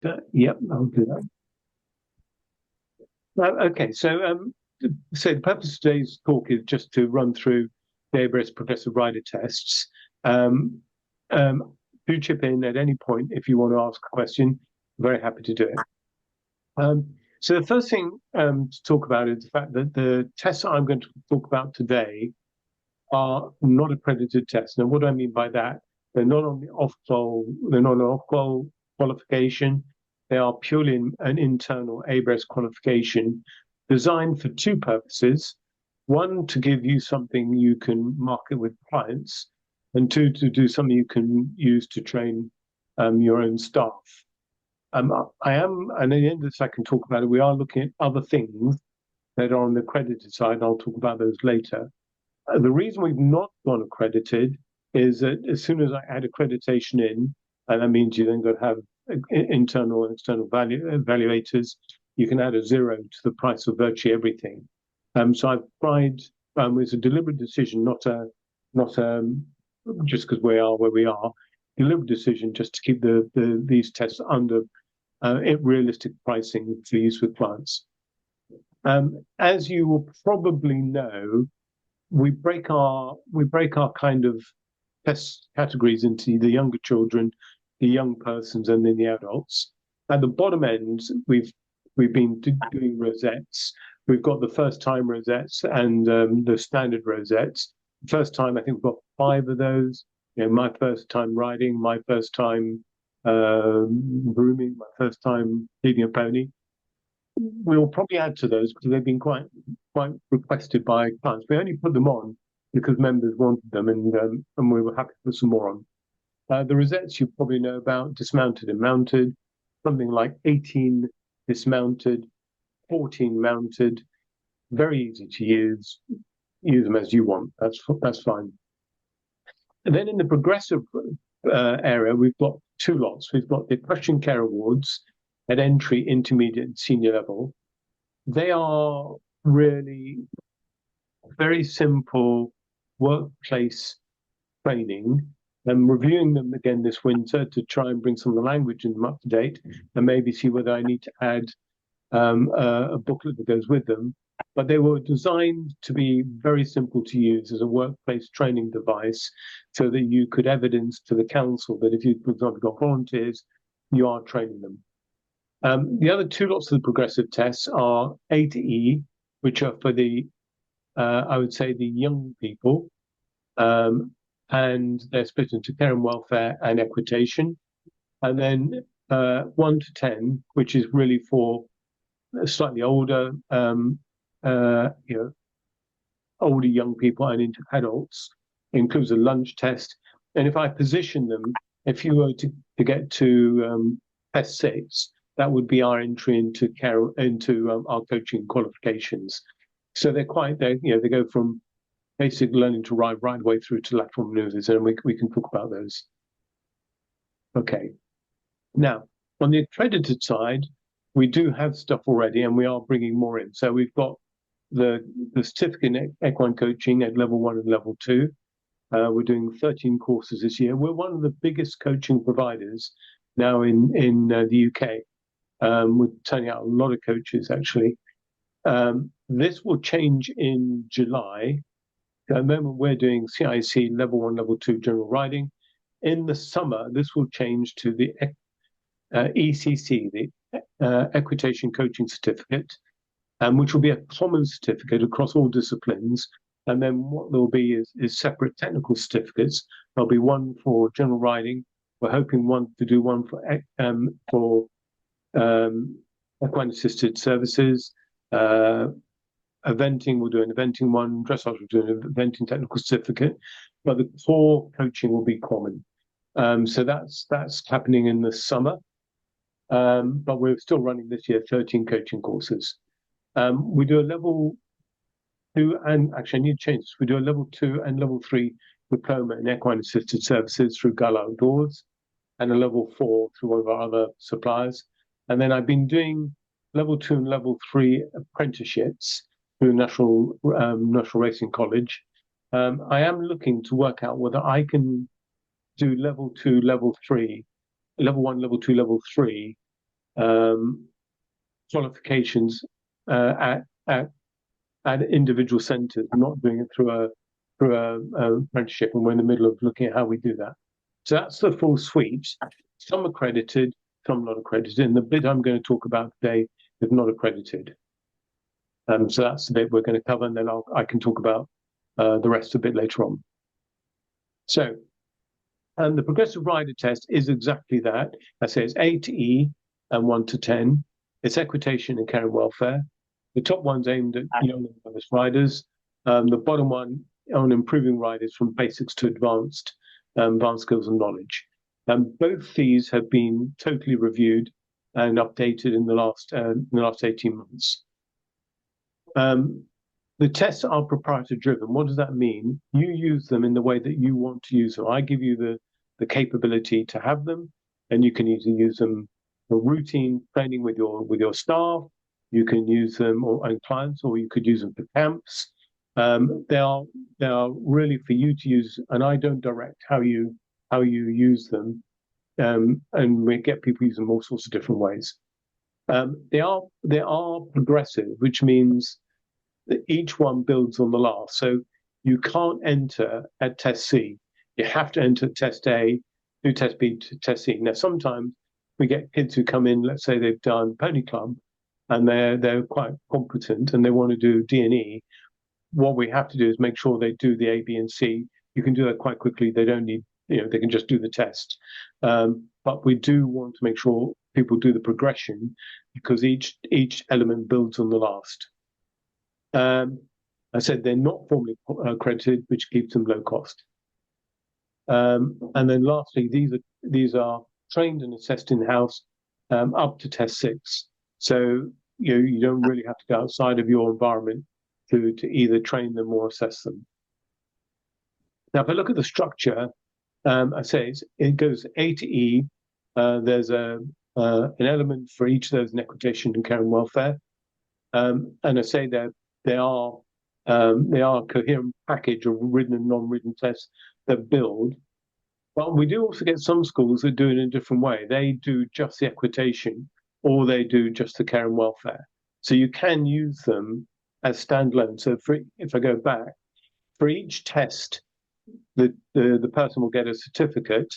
Yep, I'll do that. Okay, so the purpose of today's talk is just to run through the ABRS progressive rider tests. Um, um, do chip in at any point if you want to ask a question. Very happy to do it. So the first thing to talk about is the fact that the tests I'm going to talk about today are not accredited tests. Now, what do I mean by that? They're not on the off-qual, they're not an off-qual qualification. They are purely an internal ABRS qualification designed for two purposes. One, to give you something you can market with clients, and two, to do something you can use to train your own staff. I am, and at the end of this, I can talk about it. We are looking at other things that are on the accredited side. I'll talk about those later. The reason we've not gone accredited is that as soon as I add accreditation in, and that means you then got to have internal and external evaluators, you can add a zero to the price of virtually everything. So I've tried. It's a deliberate decision, not just because we are where we are. Deliberate decision just to keep these tests under realistic pricing for use with clients. As you will probably know, we break our kind of test categories into the younger children, the young persons, and then the adults. At the bottom end, we've been doing Rosettes. We've got the first time Rosettes and the standard Rosettes. First time, I think we've got 5 of those. You know, my first time riding, my first time grooming, my first time leading a pony. We'll probably add to those because they've been quite requested by clients. We only put them on because members wanted them, and we were happy to put some more on. The rosettes you probably know about, dismounted and mounted, something like 18 dismounted, 14 mounted, very easy to use. Use them as you want. That's fine. And then in the progressive area, we've got 2 lots. We've got the Equestrian Care Awards at entry, intermediate, and senior level. They are really very simple workplace training. I'm reviewing them again this winter to try and bring some of the language in them up to date and maybe see whether I need to add a booklet that goes with them. But they were designed to be very simple to use as a workplace training device so that you could evidence to the council that if you, for example, got volunteers, you are training them. The other 2 lots of the progressive tests are A to E, which are for the, I would say, the young people, and they're split into care and welfare and equitation. And then 1 to 10, which is really for slightly older, older young people and into adults. It includes a lunch test. And if I position them, if you were to get to test 6, that would be our entry into our coaching qualifications. So they go from basic learning to ride right away through to lateral maneuvers, and we can talk about those. Okay. Now, on the accredited side, we do have stuff already, and we are bringing more in. So we've got the certificate in equine coaching at level 1 and level 2. We're doing 13 courses this year. We're one of the biggest coaching providers now in the UK. We're turning out a lot of coaches, actually. This will change in July. At the moment, we're doing CIC level 1, level 2 general riding. In the summer, this will change to the ECC, the Equitation Coaching Certificate, which will be a common certificate across all disciplines. And then what there'll be is separate technical certificates. There'll be one for general riding. We're hoping to do one for equine assisted services. Eventing, we'll do an eventing one. Dressage, we'll do an eventing technical certificate. But the core coaching will be common. So that's happening in the summer. But we're still running this year 13 coaching courses. We do a level 2, and actually I need to change this. We do a level 2 and level 3 diploma in equine assisted services through Gull Outdoors, and a level 4 through one of our other suppliers. And then I've been doing level 2 and level 3 apprenticeships through National Racing College. I am looking to work out whether I can do level 2, level 3, level 1, level 2, level 3 um, qualifications at individual centres, not doing it through a apprenticeship, and we're in the middle of looking at how we do that. So that's the full suite. Some accredited, some not accredited. And the bit I'm going to talk about today is not accredited. So that's the bit we're going to cover, and then I can talk about the rest a bit later on. So, the progressive rider test is exactly that. I say it's A to E and 1 to 10. It's equitation and care and welfare. The top one's aimed at young and novice riders. The bottom one on improving riders from basics to advanced skills and knowledge. Both these have been totally reviewed and updated in the last 18 months. The tests are proprietary driven. What does that mean? You use them in the way that you want to use them. I give you the capability to have them, and you can either use them for routine training with your staff. You can use them on clients, or you could use them for camps. They are really for you to use, and I don't direct how you use them. And we get people using them all sorts of different ways. They are progressive, which means that each one builds on the last. So you can't enter at test C. You have to enter test A, do test B to test C. Now, sometimes we get kids who come in, let's say they've done pony club, and they're quite competent and they want to do D&E. What we have to do is make sure they do the A, B, and C. You can do that quite quickly. They don't need, they can just do the test. But we do want to make sure people do the progression, because each element builds on the last. I said they're not formally accredited, which keeps them low cost. And then lastly, these are trained and assessed in-house up to test 6. So you don't really have to go outside of your environment to either train them or assess them. Now, if I look at the structure, I say it goes A to E. There's an element for each of those in equitation and care and welfare. And I say that they are a coherent package of written and non-written tests that build. But we do also get some schools that do it in a different way. They do just the equitation, or they do just the care and welfare. So you can use them as standalone. So if I go back, for each test, the person will get a certificate.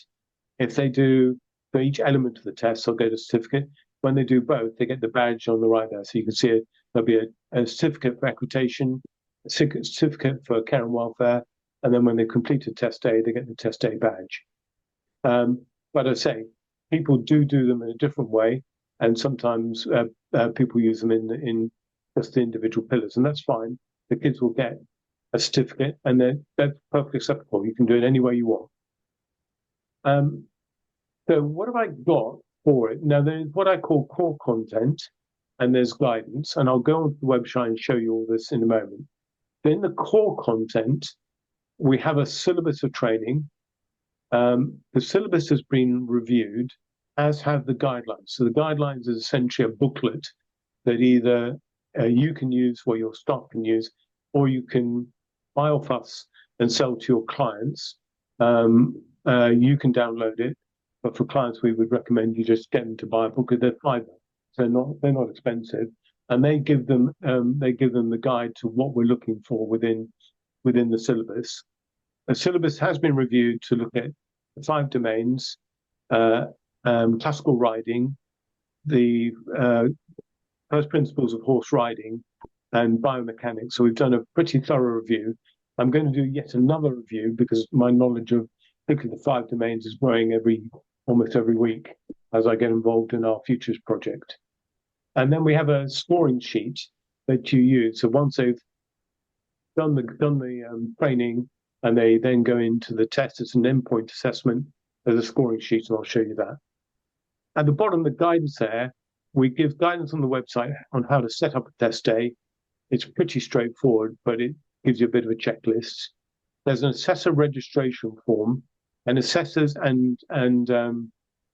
If they do, for each element of the test, they'll get a certificate. When they do both, they get the badge on the right there. So you can see it. There'll be a certificate for equitation, a certificate for care and welfare, and then when they complete a test A, they get the test A badge. But I say, people do them in a different way, and sometimes people use them in just the individual pillars, and that's fine. The kids will get a certificate, and that's perfectly acceptable. You can do it any way you want. So what have I got for it? Now, there's what I call core content, and there's guidance, and I'll go onto the website and show you all this in a moment. But in the core content, we have a syllabus of training. The syllabus has been reviewed, as have the guidelines. So the guidelines is essentially a booklet that either you can use, or your staff can use, or you can buy off us and sell to your clients. You can download it, but for clients, we would recommend you just get them to buy a book. They're $5, so they're not expensive, and they give them the guide to what we're looking for within the syllabus. The syllabus has been reviewed to look at the 5 domains: classical riding, the first principles of horse riding, and biomechanics. So we've done a pretty thorough review. I'm going to do yet another review because my knowledge of particularly the 5 domains is growing almost every week as I get involved in our futures project. And then we have a scoring sheet that you use. So once they've done the training and they then go into the test, it's an endpoint assessment. There's a scoring sheet, and I'll show you that. At the bottom, the guidance there, we give guidance on the website on how to set up a test day. It's pretty straightforward, but it gives you a bit of a checklist. There's an assessor registration form, and assessors and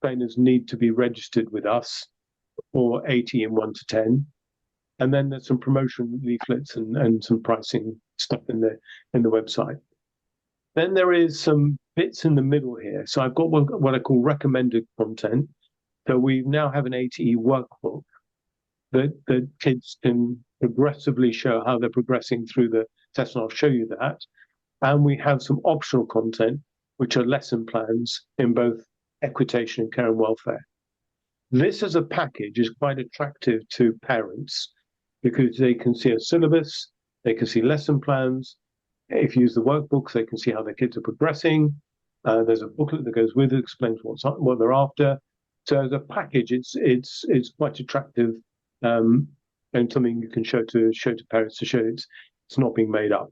trainers need to be registered with us for 80 and 1 to 10. And then there's some promotion leaflets and some pricing stuff in the website. Then there is some bits in the middle here. So I've got what I call recommended content. So we now have an ATE workbook that kids can progressively show how they're progressing through the test, and I'll show you that. And we have some optional content, which are lesson plans in both equitation and care and welfare. This as a package is quite attractive to parents because they can see a syllabus, they can see lesson plans. If you use the workbooks, they can see how their kids are progressing. There's a booklet that goes with it, explains what they're after. So as a package, it's quite attractive, and something you can show to parents to show it's not being made up.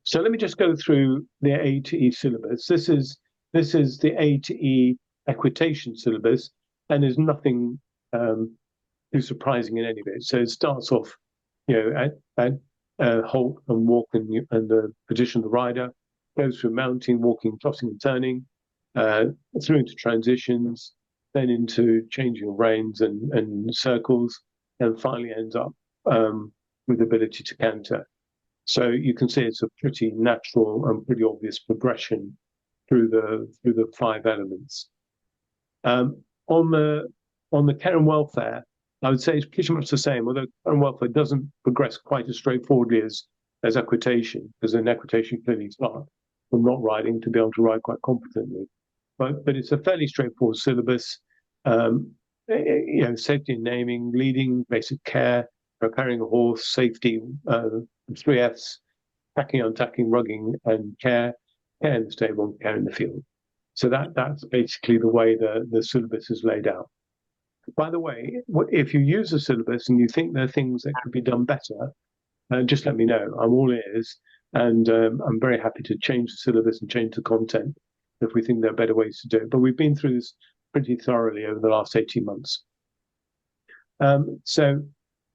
So let me just go through the ATE syllabus. This is the ATE equitation syllabus, and there's nothing too surprising in any of it. So it starts off, at halt and walk and the position of the rider, goes through mounting, walking, tossing and turning, through into transitions, then into changing of reins and circles, and finally ends up with the ability to canter. So you can see it's a pretty natural and pretty obvious progression through the 5 elements. On the care and welfare, I would say it's pretty much the same, although care and welfare doesn't progress quite as straightforwardly as equitation, because in equitation you clearly start from not riding to be able to ride quite competently. But it's a fairly straightforward syllabus. Safety and naming, leading, basic care, preparing a horse, safety, 3 Fs, packing, untacking, rugging, and care in the stable, and care in the field. So that's basically the way the syllabus is laid out. By the way, if you use a syllabus and you think there are things that could be done better, just let me know. I'm all ears, and I'm very happy to change the syllabus and change the content if we think there are better ways to do it. But we've been through this pretty thoroughly over the last 18 months. So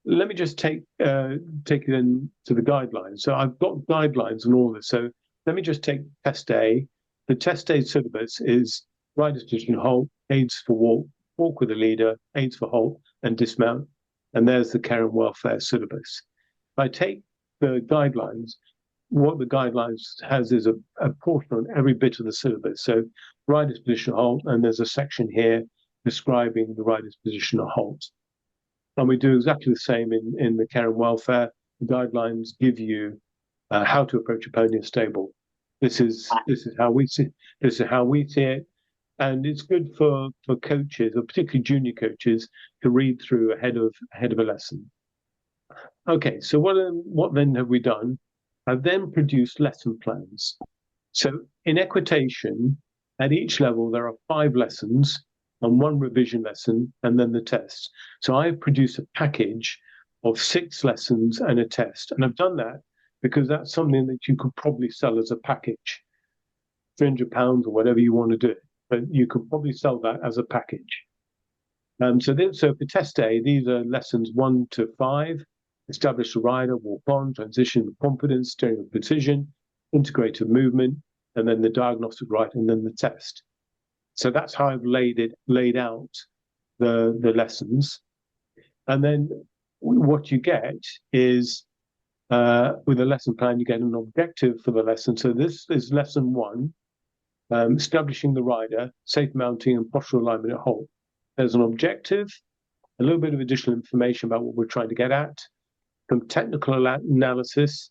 let me just take you then to the guidelines. So I've got guidelines and all this. So let me just take test A. The test A syllabus is rider's position, halt, aids for walk, walk with a leader, aids for halt, and dismount. And there's the care and welfare syllabus. If I take the guidelines, what the guidelines has is a portion on every bit of the syllabus. So rider's position, halt, and there's a section here describing the rider's position or halt. And we do exactly the same in the care and welfare. The guidelines give you how to approach a pony in stable. This is how we see it, and it's good for coaches, or particularly junior coaches, to read through ahead of a lesson. Okay, so what then have we done? I've then produced lesson plans. So in equitation, at each level there are 5 lessons and 1 revision lesson, and then the test. So I've produced a package of 6 lessons and a test, and I've done that because that's something that you could probably sell as a package, £300 or whatever you want to do, but you could probably sell that as a package. So for test A, these are lessons 1 to 5: establish the rider, walk on, transition with confidence, steering with precision, integrated movement, and then the diagnostic ride, and then the test. So that's how I've laid out the lessons. And then what you get is, with a lesson plan, you get an objective for the lesson. So this is lesson 1, establishing the rider, safe mounting and postural alignment at halt. There's an objective, a little bit of additional information about what we're trying to get at, some technical analysis,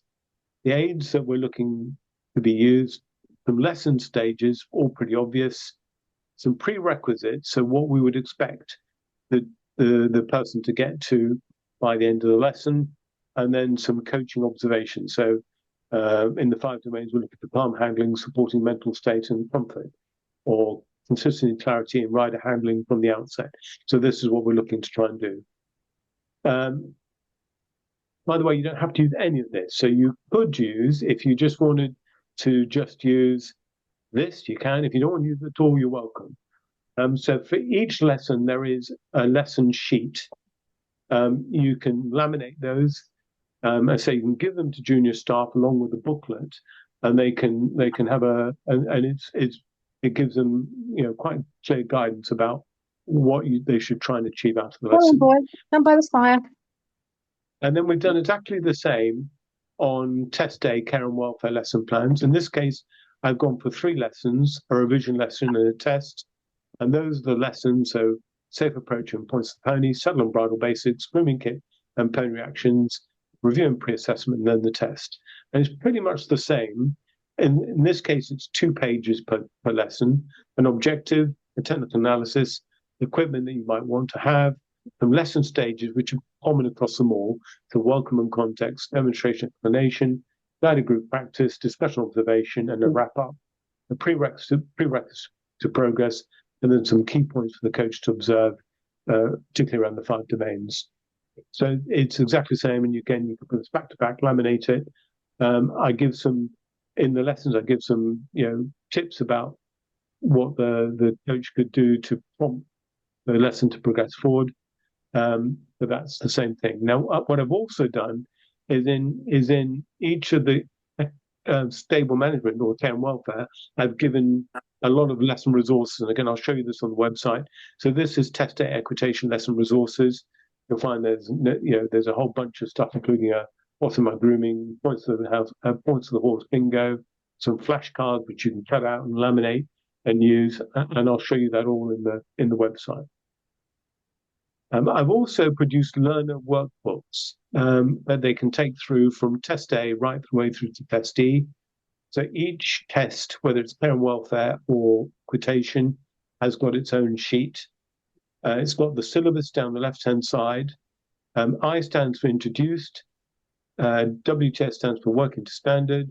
the aids that we're looking to be used, some lesson stages, all pretty obvious, some prerequisites, so what we would expect the person to get to by the end of the lesson, and then some coaching observations. So in the 5 domains, we're looking for palm handling, supporting mental state and comfort, or consistency, clarity, and rider handling from the outset. So this is what we're looking to try and do. By the way, you don't have to use any of this. So you could use, if you just wanted to just use this, you can. If you don't want to use it at all, you're welcome. So for each lesson, there is a lesson sheet. You can laminate those. And so you can give them to junior staff along with the booklet, and they can have it gives them quite clear guidance about what they should try and achieve out of the lesson. Oh boy, stand by the fire. And then we've done exactly the same on test A care and welfare lesson plans. In this case, I've gone for 3 lessons, a revision lesson and a test. And those are the lessons. So safe approach and points to the pony, saddle and bridle basics, grooming kit and pony reactions, review and pre-assessment, and then the test. And it's pretty much the same. In this case, it's 2 pages per lesson, an objective, a technical analysis, equipment that you might want to have, some lesson stages, which are common across them all, so welcome and context, demonstration, explanation, guided group practice, discussion observation, and a wrap-up, the prerequisite to progress, and then some key points for the coach to observe, particularly around the 5 domains. So it's exactly the same, and again, you can put this back to back, laminate it. I give some, in the lessons, I give some, tips about what the coach could do to prompt the lesson to progress forward. But that's the same thing. Now, what I've also done is in each of the stable management or care and welfare, I've given a lot of lesson resources. And again, I'll show you this on the website. So this is test day equitation lesson resources. You'll find there's a whole bunch of stuff, including what's in my grooming, points of the house, points of the horse bingo, some flashcards which you can cut out and laminate and use, and I'll show you that all in the website. I've also produced learner workbooks that they can take through from test A right the way through to test E. So each test, whether it's care and welfare or equitation, has got its own sheet. It's got the syllabus down the left-hand side. I stands for introduced. WTS stands for working to standard.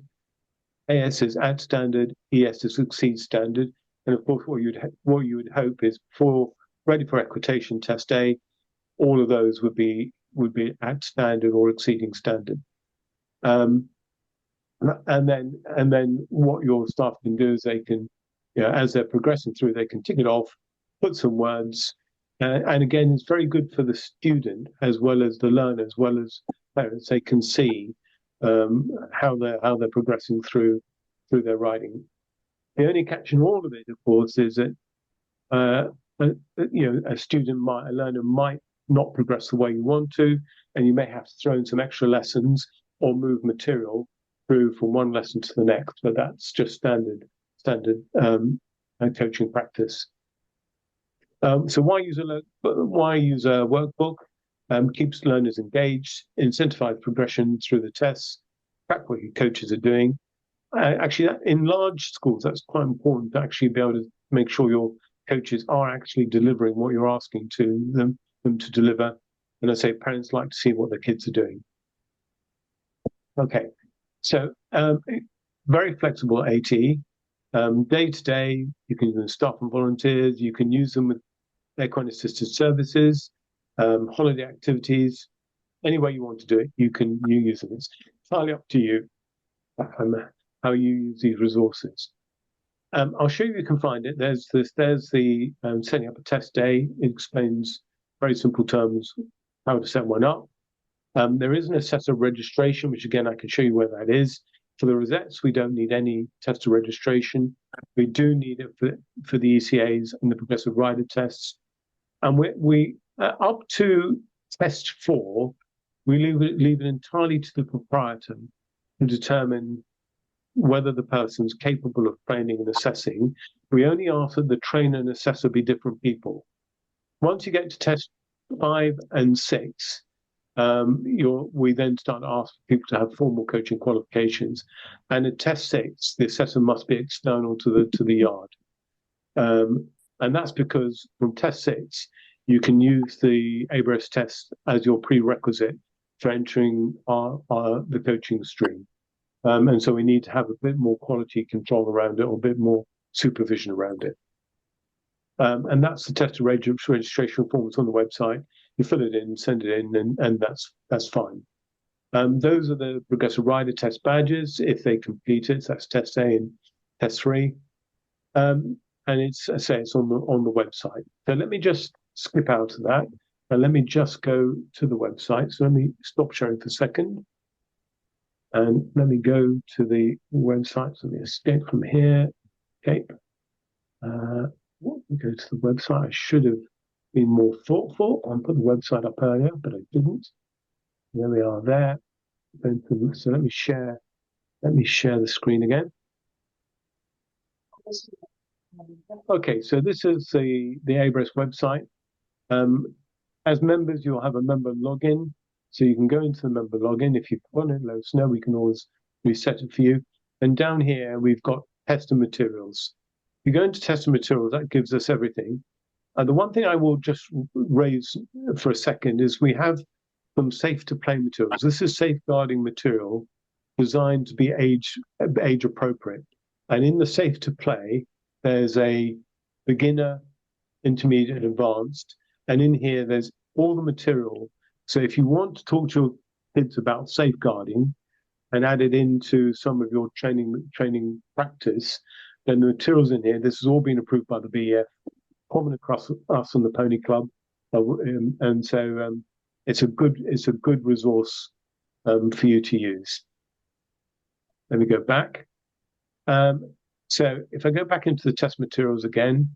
AS is at standard. ES is exceed standard. And of course, what you would hope is for ready for equitation test A, all of those would be at standard or exceeding standard. And then what your staff can do is they can, as they're progressing through, they can tick it off, put some words, and again, it's very good for the student as well as the learner, as well as parents. They can see how they're progressing through their writing. The only catch in all of it, of course, is that a learner might not progress the way you want to, and you may have to throw in some extra lessons or move material through from one lesson to the next. But that's just standard coaching practice. So why use a workbook? Keeps learners engaged, incentivize progression through the tests, track what your coaches are doing. Actually, in large schools, that's quite important to actually be able to make sure your coaches are actually delivering what you're asking them to deliver. And I say parents like to see what their kids are doing. Okay, so very flexible AT. Day to day, you can use staff and volunteers. You can use them with aircon assisted services, holiday activities. Any way you want to do it, you use them. It's entirely up to you how you use these resources. I'll show you can find it. There's the setting up a test day. It explains very simple terms how to set one up. There is an assessor registration, which again I can show you where that is. For the Rosettes, we don't need any tester registration. We do need it for the ECAs and the progressive rider tests. And we up to test 4, we leave it entirely to the proprietor to determine whether the person's capable of training and assessing. We only ask that the trainer and assessor be different people. Once you get to test 5 and 6, we then start to ask people to have formal coaching qualifications. And at test 6, the assessor must be external to the yard. And that's because from test 6, you can use the ABRS test as your prerequisite for entering the coaching stream. And so we need to have a bit more quality control around it, or a bit more supervision around it. And that's the tester registration form. It's on the website. You fill it in, send it in, and that's fine. Those are the progressive rider test badges. If they complete it, so that's test A and test 3. And it's on the website. So let me just skip out of that, and let me just go to the website. So let me stop sharing for a second. And let me go to the website. So let me escape from here. Escape. Go to the website. I should have been more thoughtful and put the website up earlier, but I didn't. There we are there. So let me share the screen again. Okay, so this is the ABRS website. Um, as members, you'll have a member login. So you can go into the member login. If you've got it, let us know. We can always reset it for you. And down here, we've got test and materials. If you go into test and materials, that gives us everything. The one thing I will just raise for a second is we have some safe to play materials. This is safeguarding material designed to be age appropriate. And in the safe to play, there's a beginner, intermediate, and advanced. And in here, there's all the material. So if you want to talk to your kids about safeguarding and add it into some of your training practice, then the materials in here, this has all been approved by the BEF, common across us and the Pony Club. And so it's a good resource for you to use. Let me go back. So if I go back into the test materials again,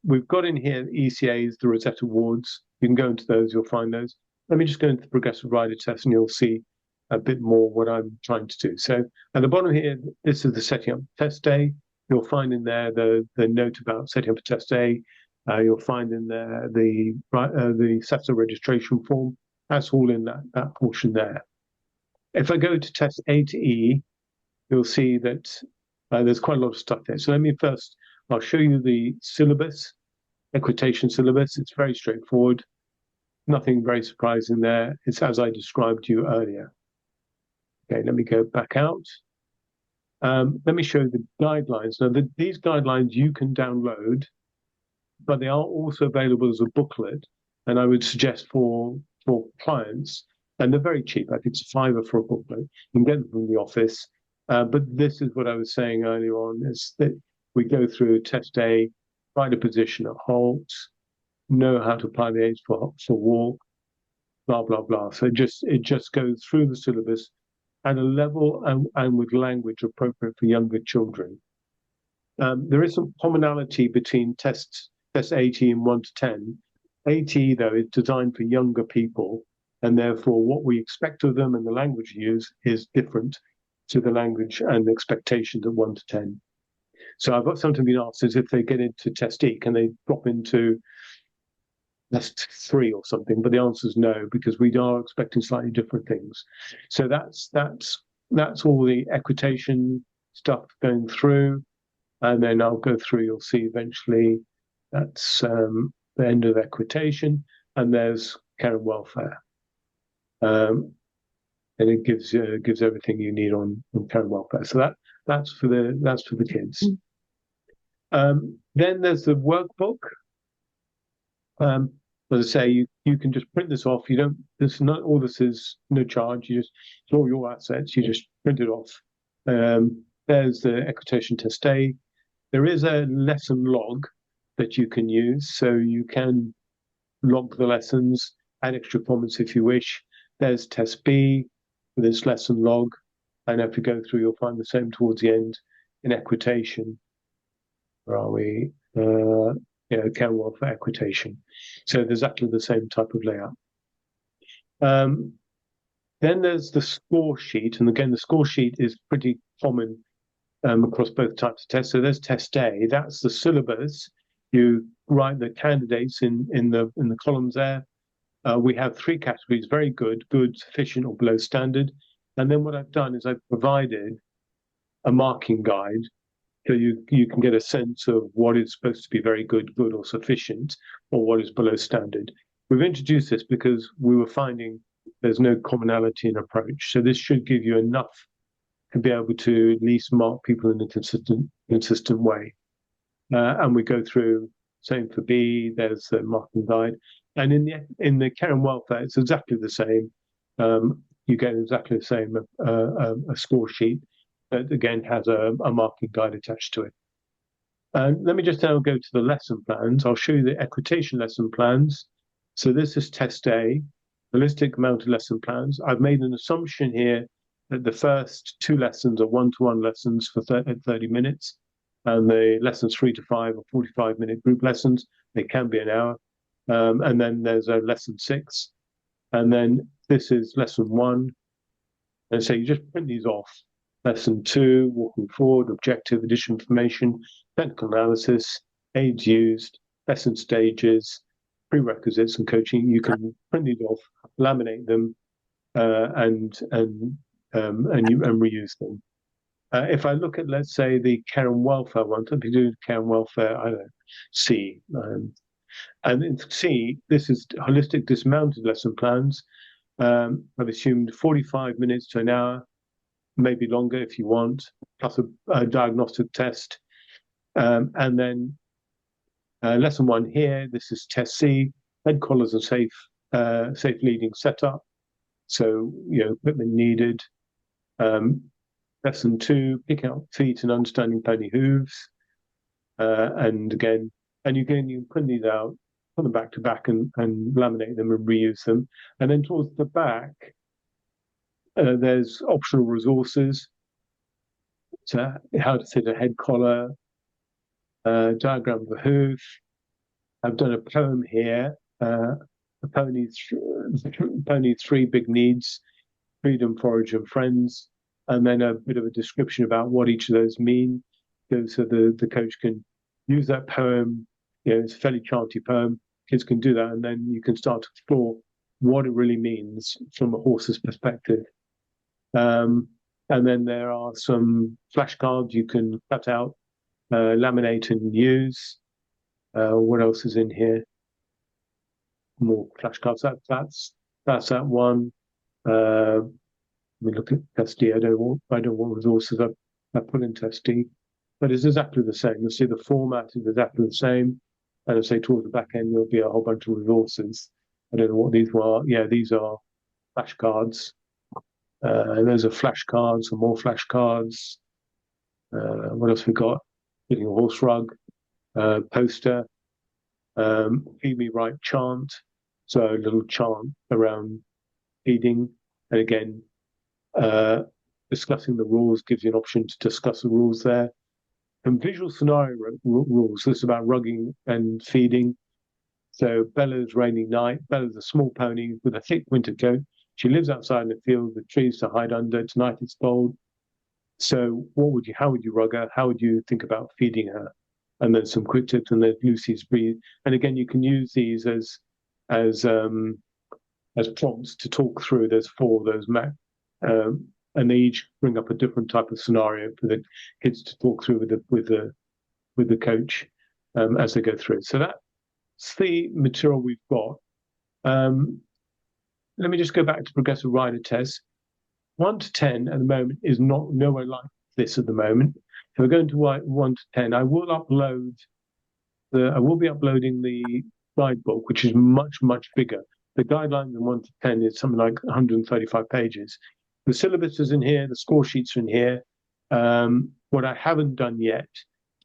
we've got in here ECAs, the Rosette Awards. You can go into those, you'll find those. Let me just go into the progressive rider test and you'll see a bit more what I'm trying to do. So at the bottom here, this is the setting up test day. You'll find in there the note about setting up a test day. You'll find in there the SATSA registration form. That's all in that portion there. If I go to test A to E, you'll see that there's quite a lot of stuff there. So I'll show you the syllabus, equitation syllabus. It's very straightforward. Nothing very surprising there. It's as I described to you earlier. Okay, let me go back out. Let me show you the guidelines. Now, these guidelines you can download, but they are also available as a booklet. And I would suggest for clients, and they're very cheap. I think it's £5 for a booklet. You can get them from the office. But this is what I was saying earlier on, is that we go through test A, find a position at halt, know how to apply the aids for walk, blah, blah, blah. So it just goes through the syllabus at a level and with language appropriate for younger children. There is some commonality between test AT and 1 to 10. AT, though, is designed for younger people, and therefore what we expect of them and the language used is different to the language and the expectations at 1 to 10. So I've got something being asked is if they get into test E, can they drop into test 3 or something? But the answer is no, because we are expecting slightly different things. So that's all the equitation stuff going through. And then I'll go through, you'll see eventually that's the end of equitation, and there's care and welfare. And it gives everything you need on care and welfare. So that's for the kids. Then there's the workbook. As I say, you can just print this off. All this is no charge. It's all your assets. You just print it off. There's the equitation test A. There is a lesson log that you can use, so you can log the lessons, add extra comments if you wish. There's test B with its lesson log, and if you go through, you'll find the same towards the end in equitation. Where are we? Care and welfare equitation. So there's exactly the same type of layout. Then there's the score sheet, and again, the score sheet is pretty common across both types of tests. So there's test A. That's the syllabus. You write the candidates in the columns there. We have 3 categories: very good, good, sufficient, or below standard. And then what I've done is I've provided a marking guide, so you can get a sense of what is supposed to be very good, good, or sufficient, or what is below standard. We've introduced this because we were finding there's no commonality in approach. So this should give you enough to be able to at least mark people in a consistent way. And we go through, same for B, there's the marking guide. And in the care and welfare, it's exactly the same. You get exactly the same a score sheet that again has a marking guide attached to it. Let me just now go to the lesson plans. I'll show you the equitation lesson plans. So this is test A, holistic mounted lesson plans. I've made an assumption here that the first 2 lessons are one-to-one lessons for 30 minutes, and the lessons 3 to 5 are 45-minute group lessons. They can be an hour. And then there's a lesson 6. And then this is lesson 1. And so you just print these off. Lesson 2, walking forward, objective, addition information, technical analysis, aids used, lesson stages, prerequisites and coaching. You can print these off, laminate them, and reuse them. If I look at, let's say, the care and welfare one, to do care and welfare, I don't know, C. And in C, this is holistic dismounted lesson plans. I've assumed 45 minutes to an hour, maybe longer if you want, plus a diagnostic test. And then lesson 1 here, this is test C, head collars and safe leading setup. So, equipment needed. Lesson 2, picking up feet and understanding pony hooves. And you can print these out, put them back to back and laminate them and reuse them. And then towards the back, there's optional resources. So how to fit a head collar, diagram of a hoof. I've done a poem here, a pony's 3 big needs, freedom, forage, and friends, and then a bit of a description about what each of those mean, so the coach can use that poem. It's a fairly chanty poem. Kids can do that, and then you can start to explore what it really means from a horse's perspective. And then there are some flashcards you can cut out, laminate and use. What else is in here? More flashcards. That's that one. Let me look at test D. I don't know what resources I put in test D, but it's exactly the same. You'll see the format is exactly the same. And I say towards the back end, there'll be a whole bunch of resources. I don't know what these were. Yeah, these are flashcards. And those are flashcards, some more flashcards. What else we got? Getting a horse rug, poster, feed me right chant. So a little chant around feeding. And again, discussing the rules gives you an option to discuss the rules there. And visual scenario rules. This is about rugging and feeding. So Bella's rainy night. Bella's a small pony with a thick winter coat. She lives outside in the field with trees to hide under. Tonight it's cold. So how would you rug her? How would you think about feeding her? And then some quick tips, and then Lucy's breathe. And again, you can use these as prompts to talk through. There's 4 of those, and they each bring up a different type of scenario for the kids to talk through with the coach as they go through. So that's the material we've got. Let me just go back to progressive rider tests. 1 to 10 at the moment is nowhere like this at the moment. So we're going to 1 to 10. I will be uploading the guidebook, which is much, much bigger. The guidelines in 1 to 10 is something like 135 pages. The syllabus is in here, the score sheets are in here. What I haven't done yet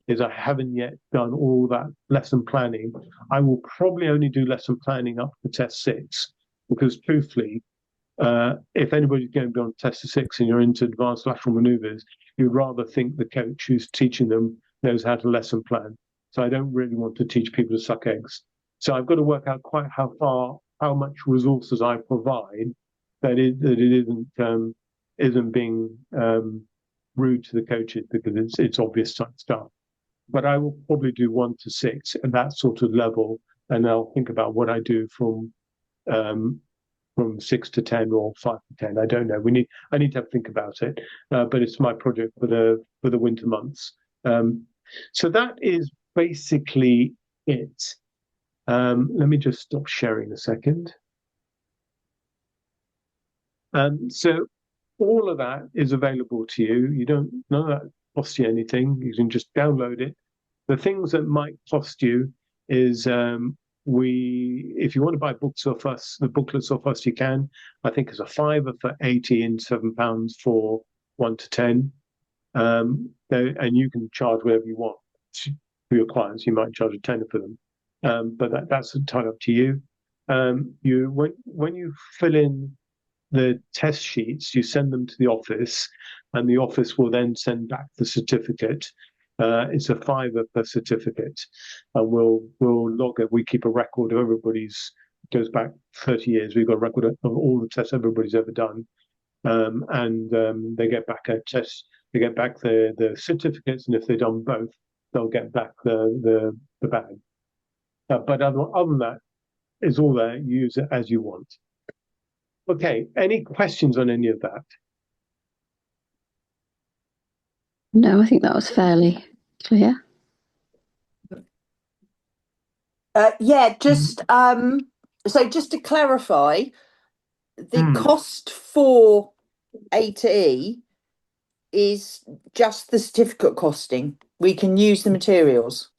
is I haven't yet done all that lesson planning. I will probably only do lesson planning up to test 6, because truthfully, if anybody's going to be on test 6 and you're into advanced lateral maneuvers, you'd rather think the coach who's teaching them knows how to lesson plan. So I don't really want to teach people to suck eggs. So I've got to work out quite how much resources I provide that it isn't being rude to the coaches, because it's obvious type stuff. But I will probably do 1 to 6 at that sort of level, and I'll think about what I do from 6 to 10 or 5 to 10. I don't know. I need to have to think about it. But it's my project for the winter months. So that is basically it. Let me just stop sharing a second. So all of that is available to you. None of that costs you anything. You can just download it. The things that might cost you is if you want to buy books off us, the booklets off us, you can. I think it's a £5 for 80 and £7 for 1 to 10. And you can charge whatever you want for your clients. You might charge a tenner for them, but that's entirely up to you. When you fill in the test sheets, you send them to the office, and the office will then send back the certificate. It's a £5 per certificate, and we'll log it. We keep a record of everybody's. Goes back 30 years. We've got a record of all the tests everybody's ever done, and they get back a test. They get back the certificates, and if they've done both, they'll get back the badge. But other than that, it's all there. Use it as you want. Okay. Any questions on any of that? No, I think that was fairly clear. Yeah, so just to clarify, the cost for A to E is just the certificate costing. We can use the materials.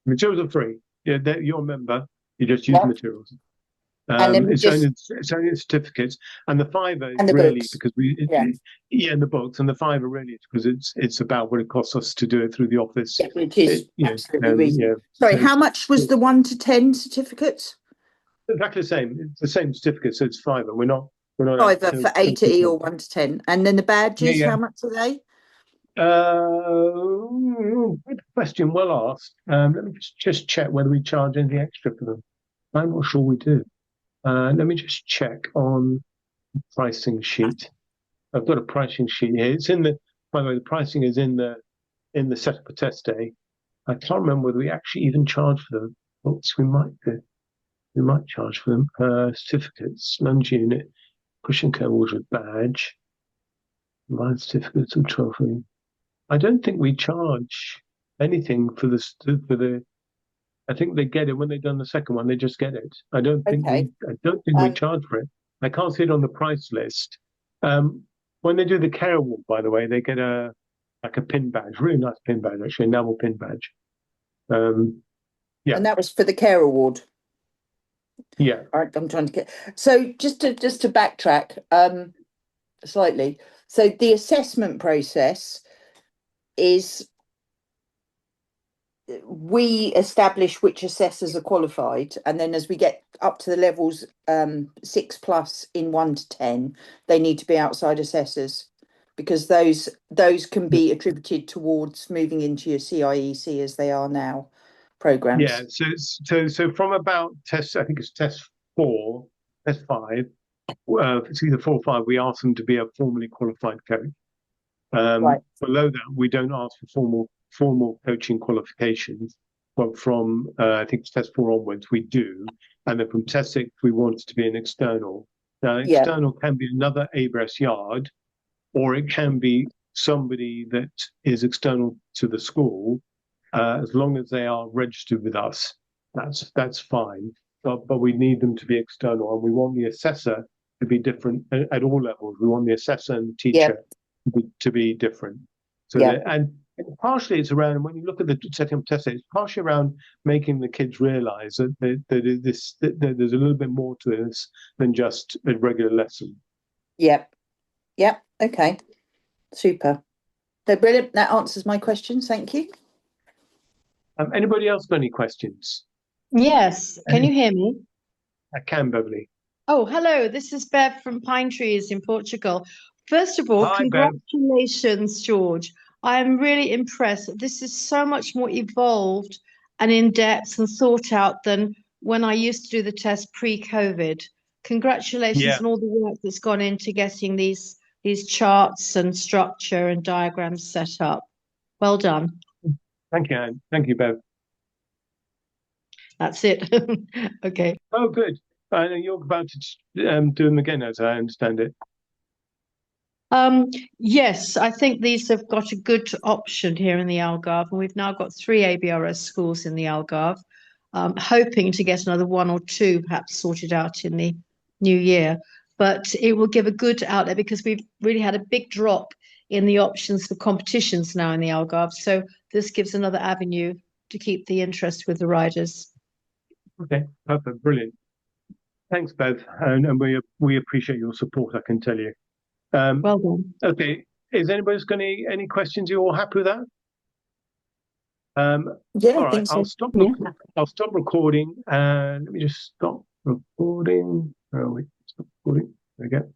Materials are free. Yeah, you're a member. You just use materials. And then it's only the certificates, and the fiver is and the really books. because and the books, and the fiver really is because it's about what it costs us to do it through the office. Yeah, which is absolutely reasonable. Sorry, So how much was the 1 to 10 certificates? exactly the same. It's the same certificate, so it's fiver. We're not Fiver for A to E or 1 to 10, and then the badges. How much are they? Good question. Well asked. Let me just check whether we charge anything extra for them. I'm not sure we do. Let me just check on the pricing sheet. I've got a pricing sheet here. It's in the. By the way, the pricing is in the setup of test day. I can't remember whether we actually even charge for them. Oops, we might do. We might charge for them. Certificates, lunge unit, pushing care water badge, line certificates or trophy. I don't think we charge anything for the. I think they get it when they've done the second one. They just get it. I don't think we charge for it. I can't see it on the price list. When they do the care award, by the way, they get a pin badge, really nice pin badge, actually, enamel pin badge. And that was for the care award. Yeah. All right, I'm trying to get. So just to backtrack slightly. So the assessment process is we establish which assessors are qualified, and then as we get up to the levels 6+ in 1 to 10, they need to be outside assessors, because those can be attributed towards moving into your CIEC as they are now programs. Yeah. So from about test, I think it's test 4, test 5. It's either 4 or 5. We ask them to be a formally qualified coach. Right. Below that, we don't ask for formal coaching qualifications, but from I think it's test 4 onwards, we do, and then from test 6, we want it to be an external. Now, external can be another ABRS yard, or it can be somebody that is external to the school, as long as they are registered with us. That's fine, but we need them to be external, and we want the assessor to be different at all levels. We want the assessor and the teacher to be different. So and partially it's around, when you look at the setting up test, it's partially around making the kids realise that there's a little bit more to this than just a regular lesson. Yep. Okay. Super. So brilliant. That answers my questions. Thank you. Anybody else got any questions? Yes. Can you hear me? I can, Beverly. Oh, hello. This is Bev from Pine Trees in Portugal. First of all, Hi, congratulations, George. I am really impressed. This is so much more evolved and in depth and thought out than when I used to do the test pre-COVID. Congratulations on all the work that's gone into getting these charts and structure and diagrams set up. Well done. Thank you, Anne. Thank you, Bev. That's it. Okay. Oh, good. I know you're about to do them again, as I understand it. Yes, I think these have got a good option here in the Algarve, and we've now got 3 ABRS schools in the Algarve, hoping to get another 1 or 2 perhaps sorted out in the new year. But it will give a good outlet, because we've really had a big drop in the options for competitions now in the Algarve. So this gives another avenue to keep the interest with the riders. Okay, perfect, brilliant. Thanks, Bev, and we appreciate your support, I can tell you. Well done. Okay, is anybody got any questions? You all happy with that? Yeah, all I right, think so. I'll stop recording, and let me just stop recording. Oh, wait, stop recording. There we go.